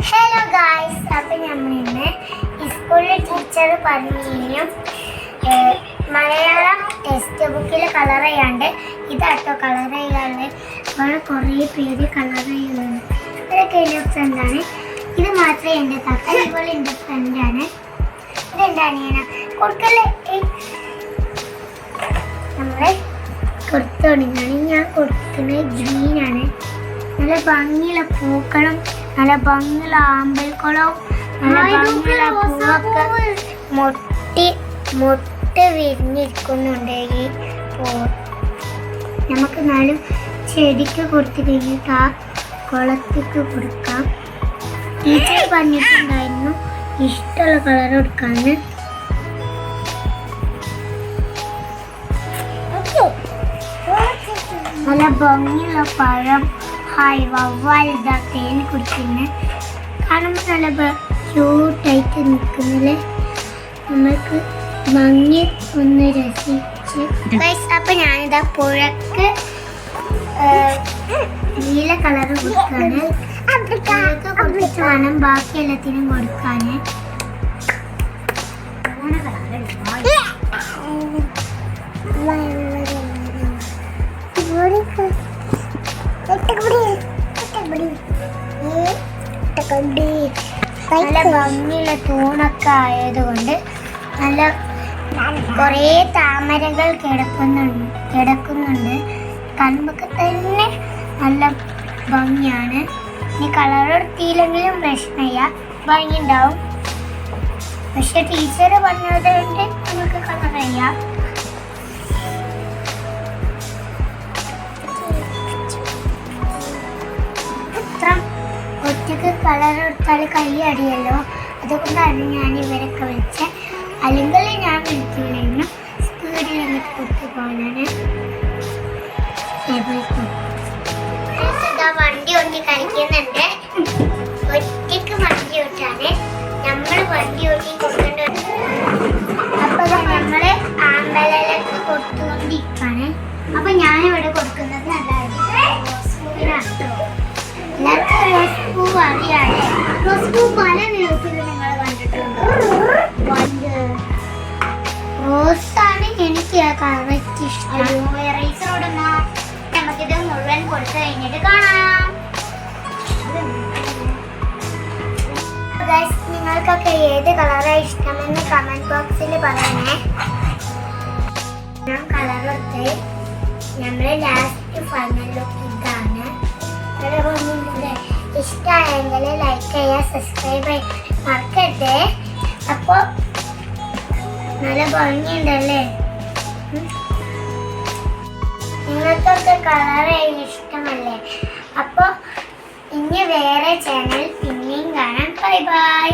Hello guys, അപ്പം നമ്മളിന്ന് സ്കൂളിൽ ടീച്ചർ പറഞ്ഞു മലയാളം ടെക്സ്റ്റ് ബുക്കിൽ കളർ ചെയ്യാണ്ട് ഇതാട്ടോ കളർ ചെയ്യാണ്ട് അവിടെ കുറേ പേര് കളർ ചെയ്യുന്നുണ്ട്. ഇതൊക്കെ എൻ്റെ ഫ്രണ്ടാണ്. ഇത് മാത്രമേ എൻ്റെ താത്ത, ഇവള് എൻ്റെ ഫ്രണ്ടാണ്. ഇതെൻ്റെ അനിയന. കൊടുക്കല്ലേ നമ്മളെ കൊടുത്തു തുടങ്ങിയാണ്. ഞാൻ കൊടുക്കുന്നത് ഗ്രീനാണ്. നല്ല ഭംഗിയുള്ള പൂക്കളും നല്ല ഭംഗിയുള്ള ആമ്പൽക്കുളവും നല്ല ഭംഗിയുള്ള പൂവൊക്കെ മുട്ട് വിരിഞ്ഞിരിക്കുന്നുണ്ട്. ഈ പൂ നമുക്ക് നാലും ചെടിക്ക് കൊടുത്തു കഴിഞ്ഞിട്ട് ആ കുളത്തേക്ക് കൊടുക്കാം. ടീച്ചർ പറഞ്ഞിട്ടുണ്ടായിരുന്നു ഇഷ്ടമുള്ള കളർ കൊടുക്കാന്ന്. നല്ല ഭംഗിയുള്ള പഴം ഹായ് വവ്വാലിതാ തേൻ കുടിക്കുന്നത് കാണുമ്പോൾ നല്ല ക്യൂട്ടായിട്ട് നിൽക്കുന്നില്ലേ. നമ്മൾക്ക് ഭംഗി ഒന്ന് രസിച്ച് അപ്പം ഞാനിതാ പുഴക്ക് നീല കളർ കൊടുക്കാണ്. പുഴക്ക് കൊടുത്തിട്ട് വേണം ബാക്കി എല്ലാത്തിനും കൊടുക്കാൻ. നല്ല ഭംഗിയുള്ള തൂണൊക്കെ ആയതുകൊണ്ട് നല്ല കുറേ താമരകൾ കിടക്കുന്നുണ്ട്. കൺമുക്ക് തന്നെ നല്ല ഭംഗിയാണ്. ഇനി കളർ എടുത്തില്ലെങ്കിലും പ്രശ്നമില്ല, ഭംഗി ഉണ്ടാവും. പക്ഷെ ടീച്ചർ പറഞ്ഞതുകൊണ്ട് നമുക്ക് കളർ ചെയ്യാം. ഒറ്റക്ക് കളർ എടുത്താൽ കൈ അടിയല്ലോ, അതുകൊണ്ടാണ് ഞാൻ ഇവരൊക്കെ വിളിച്ചത്. അല്ലെങ്കിൽ ഞാൻ വിളിക്കില്ലായിരുന്നു. സ്പീഡിൽ എന്നിട്ട് കൊടുത്തു പോകാനാണ്. വണ്ടി ഓട്ടി കളിക്കുന്നുണ്ട്. ഒറ്റക്ക് വണ്ടി ഓട്ടാണ്. നമ്മൾ വണ്ടി ഓട്ടി കൊടുക്കേണ്ടത്. അപ്പൊ നമ്മള് ആമ്പലൊക്കെ കൊടുത്തുകൊണ്ടിരിക്കാണ്. അപ്പൊ ഞാനിവിടെ കൊടുക്കുന്നത് എല്ലാവർക്കും റോസ് പൂ അറിയാതെ. റോസ് പൂ പല നിറത്തിൽ നിങ്ങൾ കണ്ടിട്ടുണ്ടോ? റോസാണ് എനിക്ക് കറക്റ്റ് ഇഷ്ടം. നമുക്കിത് മുഴുവൻ കൊടുത്തു കഴിഞ്ഞിട്ട് കാണാം. നിങ്ങൾക്കൊക്കെ ഏത് കളറാണ് ഇഷ്ടമെന്ന് കമന്റ് ബോക്സിൽ പറയണേ. ഞാൻ കളർ എടുത്ത് നമ്മുടെ ലാസ്റ്റ് ഫൈനൽ ലുക്ക് ഇതാണ്. ഇഷ്ടമായെങ്കിൽ ലൈക്ക് ചെയ്യുക, സബ്സ്ക്രൈബ് ചെയ്യുക മറക്കരുത്. അപ്പോൾ നല്ല ഭംഗിയുണ്ടല്ലേ. നിങ്ങൾക്കൊക്കെ കളർ ഇഷ്ടമല്ലേ? അപ്പോൾ ഇനി വേറെ ചാനൽ പിന്നെയും കാണാം. Bye bye.